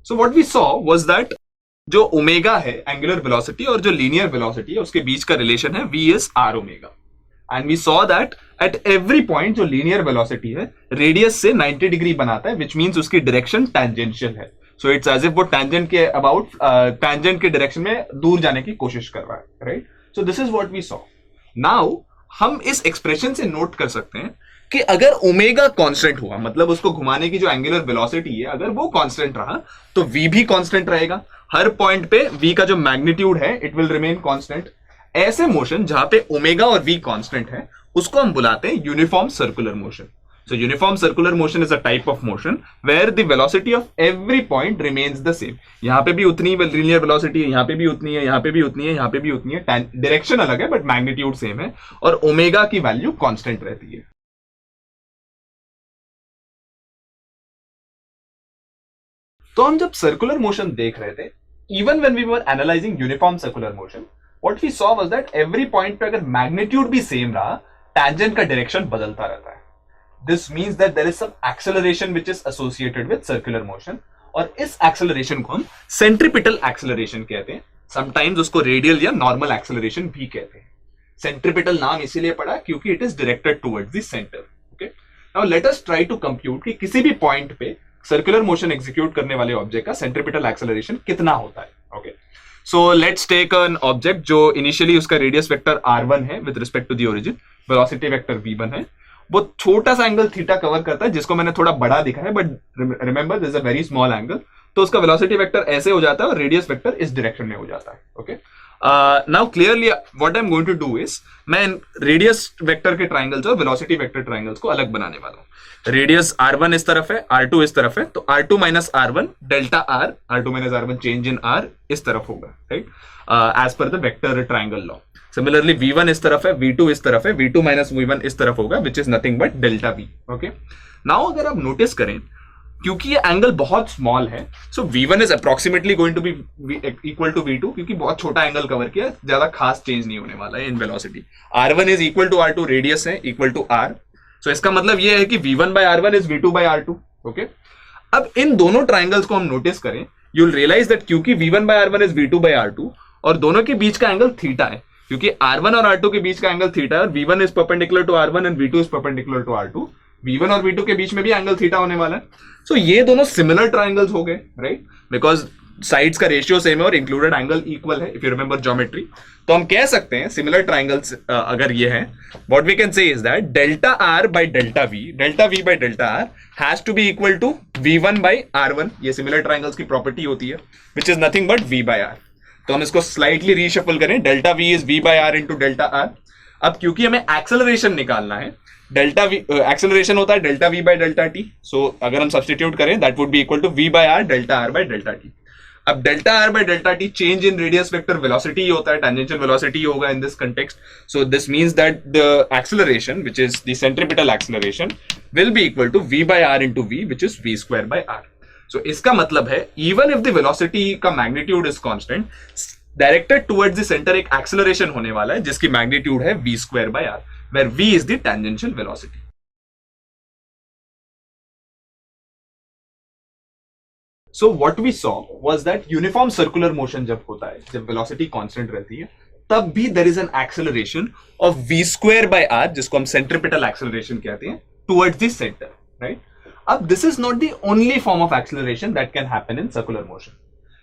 So what we saw was that जो omega है angular velocity और जो लीनियर वेलोसिटी है उसके बीच का रिलेशन है v is r omega, and we saw that at every point जो लीनियर वेलोसिटी है रेडियस से 90 डिग्री बनाता है, विच मींस उसकी डायरेक्शन टैंजेंशियल है. सो इट्स एज इफ वो टैंजेंट के अबाउट टैंजेंट के डायरेक्शन में दूर जाने की कोशिश कर रहा है, right. So this is what we saw. Now हम इस एक्सप्रेशन से नोट कर सकते हैं कि अगर ओमेगा कांस्टेंट हुआ, मतलब उसको घुमाने की जो एंगुलर वेलोसिटी है अगर वो कांस्टेंट रहा तो v भी कांस्टेंट रहेगा. हर पॉइंट पे v का जो मैग्नीट्यूड है इट विल रिमेन कांस्टेंट. ऐसे मोशन जहां पे ओमेगा और v कांस्टेंट है उसको हम बुलाते हैं uniform circular motion. So uniform circular motion is a type of motion where the velocity of every point remains the same. यहाँ पे भी उतनी linear velocity है, यहाँ पे भी उतनी है, यहाँ पे भी उतनी है, यहाँ पे भी उतनी है. डायरेक्शन अलग है बट मैग्नीट्यूड सेम है और ओमेगा की वैल्यू कांस्टेंट रहती है. तो हम जब सर्कुलर मोशन देख रहे थे, even when we were analysing uniform circular motion, what we saw was that every point पे अगर मैग्नीट्यूड भी सेम रहा, टैंजेंट का डायरेक्शन बदलता रहता है. This means that there is some acceleration which is associated with circular motion, और इस acceleration को हम centripetal acceleration कहते हैं. Sometimes उसको radial या normal acceleration भी कहते हैं. Centripetal नाम इसीलिए पड़ा क्योंकि it is directed towards the center. Okay. Now let us try to compute कि किसी भी point पे circular motion execute करने वाले object का centripetal acceleration कितना होता है. Okay. So let's take an object जो initially उसका radius vector r1 है with respect to the origin, velocity vector v1 है. वो छोटा सा एंगल थीटा कवर करता है जिसको मैंने थोड़ा बड़ा दिखा है, but remember this is a very small angle. तो उसका वेलोसिटी वेक्टर ऐसे हो जाता है और रेडियस वेक्टर इस डायरेक्शन में हो जाता है. Okay. Now clearly what I am going to do is मैं रेडियस वेक्टर के ट्राइंगल्स और वेलोसिटी वेक्टर ट्राइंगल्स को अलग बनाने वाला हूं. रेडियस r1 इस तरफ है, r2 इस तरफ है, तो r2 minus r1 delta r, r2 minus r1 change in r इस तरफ होगा, right, as per the vector triangle law. Similarly, v1 इस तरफ है, v2 इस तरफ है, v2 माइनस v1 इस तरफ होगा, which is nothing but delta v. Okay. Now अगर आप नोटिस करें, क्योंकि ये एंगल बहुत स्मॉल है, so v1 is approximately going to be equal to v2, क्योंकि बहुत छोटा एंगल कवर किया, ज्यादा खास चेंज नहीं होने वाला है in velocity. r1 is equal to r2, radius है equal to r. So इसका मतलब ये है कि v1 by r1 is v2 by r2. Okay. अब इन दोनों ट्राइंगल्स को हम नोटिस करें, you'll realize that क्योंकि v1 by r1 is v2 by r2 और दोनों के बीच का एंगल थीटा है, क्योंकि r1 और r2 के बीच का एंगल थीटा है और v1 is perpendicular to r1 and v2 is perpendicular to r2, v1 और v2 के बीच में भी एंगल थीटा होने वाला है. सो ये दोनों सिमिलर ट्राइंगल्स हो गए, राइट, बिकॉज साइड्स का रेशियो सेम है और इंक्लूडेड एंगल इक्वल है इफ यू रिमेंबर ज्योमेट्री. तो हम कह सकते हैं सिमिलर ट्राइंगल्स अगर ये है, what we can say is that delta r by delta v by delta r has to be equal to v1 by r1. ये सिमिलर ट्राइंगल्स की प्रॉपर्टी होती है which is nothing but v by r. तो हम इसको slightly reshuffle करें, delta v is v by r into delta r. अब क्योंकि हमें एक्सेलरेशन निकालना है, डेल्टा v एक्सेलरेशन होता है delta v by delta t. So अगर हम सब्स्टिट्यूट करें that would be equal to v by r delta r by delta t. अब delta r by delta t change in radius vector velocity होता है, tangential velocity होगा in this context. So this means that the acceleration which is the centripetal acceleration will be equal to v by r into v which is v square by r. So, इसका मतलब है even if the velocity का magnitude is constant, directed towards the centre एक acceleration होने वाला है जिसकी magnitude है v square by r, where v is the tangential velocity. So what we saw was that uniform circular motion जब होता है, जब वेलोसिटी कांस्टेंट रहती है, तब भी there is an acceleration of v square by r, जिसको हम सेंट्रीपिटल एक्सेलरेशन कहते हैं, टुवर्ड्स द सेंटर, राइट. अब this is not the only form of acceleration that can happen in circular motion.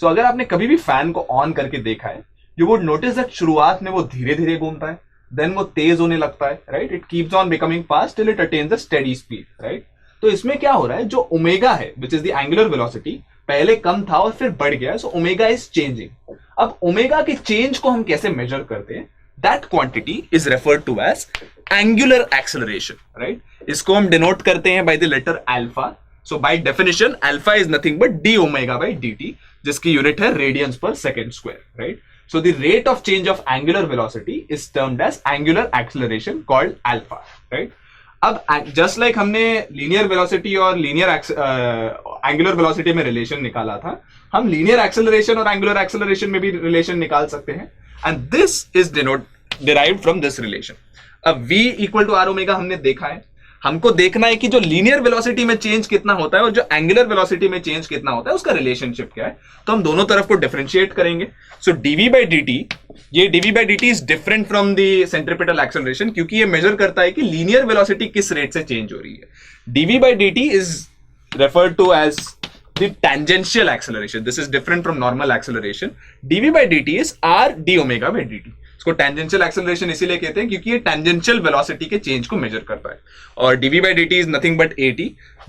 So अगर आपने कभी भी फैन को ऑन करके देखा है, यू वुड नोटिस दैट शुरुआत में वो धीरे धीरे घूमता है, देन वो तेज होने लगता है, right. It keeps on becoming fast till it attains a steady speed, right. तो इसमें क्या हो रहा है, जो ओमेगा है which is the angular velocity, पहले कम था और फिर बढ़ गया. So omega is changing. अब ओमेगा के चेंज को हम कैसे मेजर करते हैं, that quantity is referred to as angular acceleration, right. इसको हम डिनोट करते हैं by the letter alpha. So by definition alpha is nothing but d omega by dt, जिसकी यूनिट है radians per second square, right. So the rate of change of angular velocity is termed as angular acceleration called alpha, right. अब just like हमने linear velocity और linear angular velocity में relation निकाला था, हम linear acceleration और angular acceleration में भी रिलेशन निकाल सकते हैं, and this is derived from this relation. अब v equal to r omega हमने देखा है. हमको देखना है कि जो लीनियर वेलोसिटी में चेंज कितना होता है और जो एंगुलर वेलोसिटी में चेंज कितना होता है उसका रिलेशनशिप क्या है। तो हम दोनों तरफ को डिफरेंशिएट करेंगे। So d v by d t, ये d v by d t is different from the centripetal acceleration, क्योंकि ये मेजर करता है कि लीनियर वेलोसिटी किस रेट से चेंज हो रही है। D v by d t is referred to as the tangential acceleration. This is different from normal acceleration. dv by dt is r d omega by dt. इसको tangential acceleration इसीलिए कहते हैं क्योंकि ये tangential velocity के change को measure करता है। और dv by dt is nothing but at.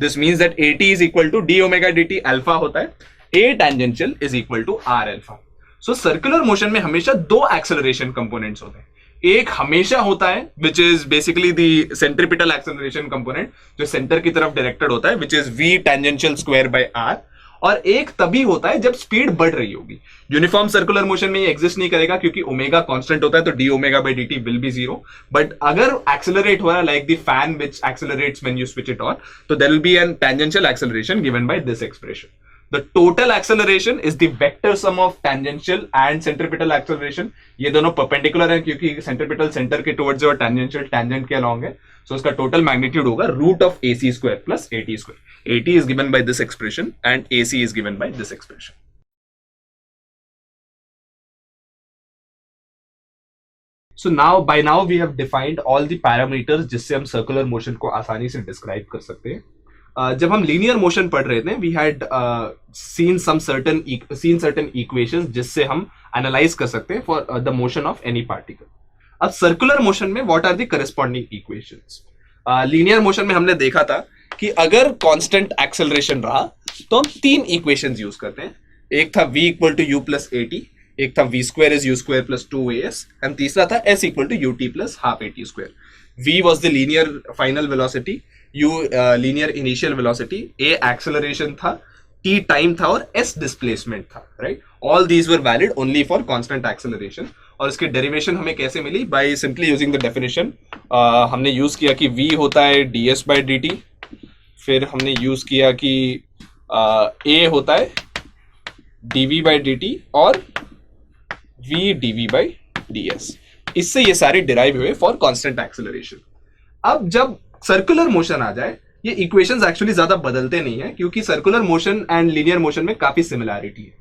This means that at is equal to d omega dt alpha होता है, a tangential is equal to r alpha. So circular motion में हमेशा दो acceleration components होते हैं। एक हमेशा होता है which is basically the centripetal acceleration component, जो सेंटर की तरफ डायरेक्टेड होता है, which is v tangential square by r। और एक तभी होता है जब स्पीड बढ़ रही होगी। यूनिफॉर्म सर्कुलर मोशन में ये एग्जिस्ट नहीं करेगा क्योंकि ओमेगा कांस्टेंट होता है, तो d omega by d t will be zero. But अगर एक्सेलरेट हो रहा है like the fan which accelerates when you switch it on, तो there will be an tangential acceleration given by this expression. The total acceleration is the vector sum of tangential and centripetal acceleration. ये दोनों perpendicular हैं क्योंकि centripetal center के towards और tangential tangent के along है, so उसका total magnitude होगा root of AC square plus AT square. AT is given by this expression and AC is given by this expression. So by now we have defined all the parameters जिससे हम circular motion को आसानी से describe कर सकते हैं। जब हम लीनियर मोशन पढ़ रहे थे, we had seen certain equations जिससे हम एनालाइज कर सकते हैं for the motion of any particle. अब सर्कुलर मोशन में what are the corresponding equations? Linear motion में हमने देखा था कि अगर कांस्टेंट एक्सेलरेशन रहा तो हम तीन इक्वेशंस यूज करते हैं। एक था v equal to u plus a t, एक था v square is u square plus 2as, and तीसरा था s equal to u t plus half a t square. v was the linear final velocity, u linear initial velocity, a acceleration था, t time था और s displacement था, right. All these were valid only for constant acceleration. और इसकी derivation हमें कैसे मिली? By simply using the definition. हमने यूज किया कि v होता है ds बाय dt, फिर हमने यूज किया कि a होता है dv बाय dt और v dv बाय ds। इससे ये सारे डिराइव हुए फॉर कांस्टेंट एक्सेलरेशन। अब जब सर्कुलर मोशन आ जाए, ये इक्वेशंस एक्चुअली ज्यादा बदलते नहीं है क्योंकि circular motion and linear motion में काफी सिमिलैरिटी है।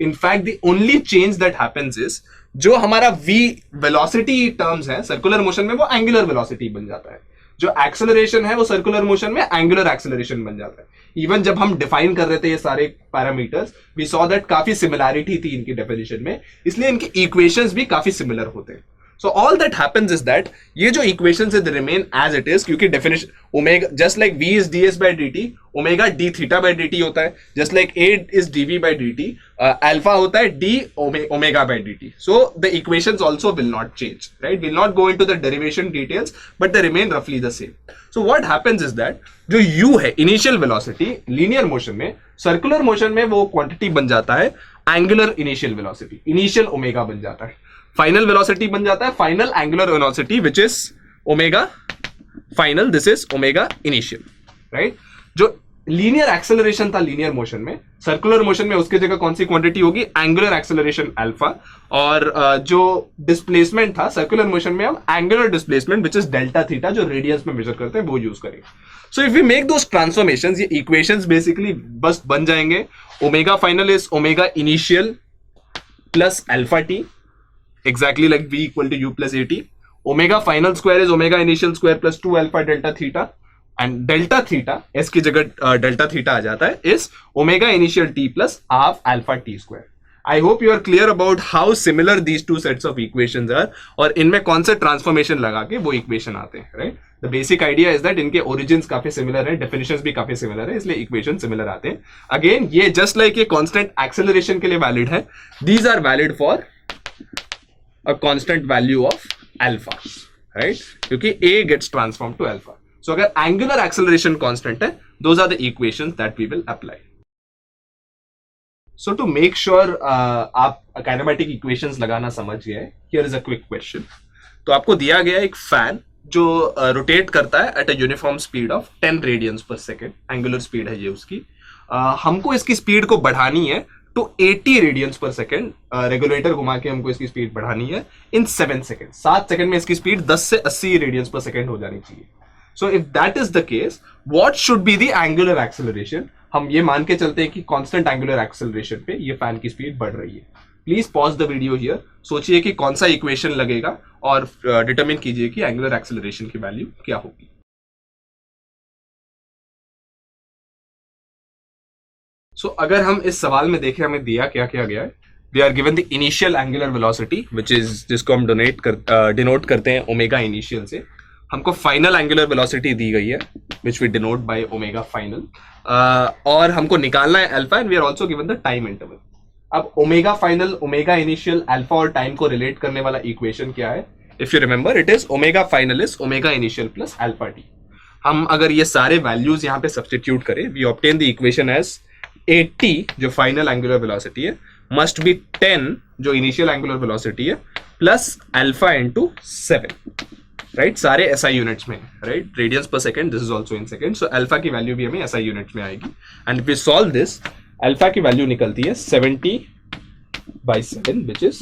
In fact the only change that happens is जो हमारा v वेलोसिटी टर्म्स है सर्कुलर मोशन में, वो एंगुलर वेलोसिटी बन जाता है। जो एक्सेलरेशन है वो सर्कुलर मोशन में एंगुलर एक्सेलरेशन बन जाता है। इवन जब हम डिफाइन कर रहे थे ये सारे पैरामीटर्स, वी सॉ दैट काफी सिमिलैरिटी थी इनकी डेफिनेशन में, इसलिए इनके इक्वेशंस भी काफी सिमिलर होते हैं। So all that happens is that ये जो equations है they remain as it is, क्योंकि definition omega just like v is ds by dt, omega d theta by dt होता है, just like a is dv by dt, alpha होता है d omega by dt. So the equations also will not change, right? We'll not go into the derivation details, but they remain roughly the same. So what happens is that जो u है initial velocity linear motion में, circular motion में वो quantity बन जाता है angular initial velocity, initial omega बन जाता है। फाइनल वेलोसिटी बन जाता है final angular velocity which is omega final, this is omega initial, right. जो लीनियर एक्सेलरेशन था लीनियर मोशन में, सर्कुलर मोशन में उसकी जगह कौन सी क्वांटिटी होगी? Angular acceleration alpha. और जो डिस्प्लेसमेंट था सर्कुलर मोशन में, हम angular displacement which is delta theta, जो रेडियंस में मेजर करते हैं, वो यूज करेंगे। So if we make those transformations, ये इक्वेशंस बेसिकली बस बन जाएंगे। Omega final is omega initial plus alpha T, exactly like v equal to u plus at. Omega final square is omega initial square plus 2 alpha delta theta, and delta theta s की जगह delta theta आ जाता है, is omega initial t plus half alpha t square. I hope you are clear about how similar these two sets of equations are, और इनमें कौन से transformation लगा के वो इक्वेशन आते हैं, right. The basic idea is that इनके ओरिजिन्स काफी सिमिलर है, डेफिनेशंस भी काफी सिमिलर है, इसलिए इक्वेशन सिमिलर आते हैं। अगेन ये जस्ट लाइक ये कांस्टेंट एक्सेलरेशन के लिए वैलिड है, these are valid for a constant value of alpha, right? क्योंकि a gets transformed to alpha. So अगर angular acceleration constant है, those are the equations that we will apply. So to make sure आप kinematic equations लगाना समझ गए, here is a quick question. तो आपको दिया गया एक फैन जो रोटेट करता है at a uniform speed of 10 radians per second, angular speed है ये उसकी। हमको इसकी स्पीड को बढ़ानी है तो 80 रेडियंस पर सेकेंड, रेगुलेटर घुमा के हमको इसकी स्पीड बढ़ानी है इन 7 सेकेंड। 7 सेकेंड में इसकी स्पीड 10 से 80 रेडियंस पर सेकेंड हो जानी चाहिए। So if that is the case, what should be the angular acceleration? हम ये मान के चलते हैं कि कांस्टेंट एंगुलर एक्सेलरेशन पे ये फैन की स्पीड बढ़ रही है. Please pause the video here, सोचिए कि कौन सा इक्वेशन लगेगा और डिटरमिन कीजिए कि एंगुलर एक्सेलरेशन की वैल्यू क्या होगी. सो अगर हम इस सवाल में देखें हमें दिया क्या क्या गया है. We are given the initial angular velocity which is जिसको हम डिनोट करते हैं ओमेगा इनिशियल से. हमको फाइनल एंगुलर वेलोसिटी दी गई है which we denote by omega final, और हमको निकालना है alpha and we are also given the time interval. अब omega final, omega initial, alpha और टाइम को रिलेट करने वाला इक्वेशन क्या है? If you remember it is omega final is omega initial plus alpha t. हम अगर ये सारे वैल्यूज यहाँ पे सब्स्टिट्यूट करें, we obtain the equation as 80 जो फाइनल एंगुलर वेलोसिटी है मस्ट बी 10 जो इनिशियल एंगुलर वेलोसिटी है प्लस अल्फा इंटू 7. राइट, सारे एसआई यूनिट्स में, right, radians per second, this is also in second. So alpha की value भी हमें SI units में आएगी and if we solve this, alpha की वैल्यू निकलती है 70/7 which is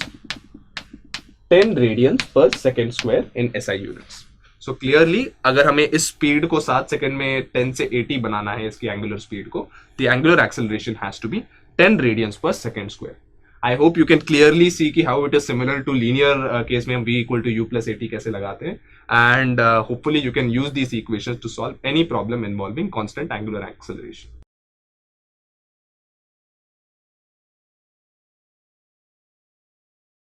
10 radians per second square in SI units. So clearly अगर हमें इस स्पीड को 7 सेकंड में 10 से 80 बनाना है इसकी एंगुलर स्पीड को, the angular acceleration has to be 10 radians per second square. I hope you can clearly see कि how it is similar to linear case में हम v equal to u plus at कैसे लगाते हैं, and hopefully you can use these equations to solve any problem involving constant angular acceleration.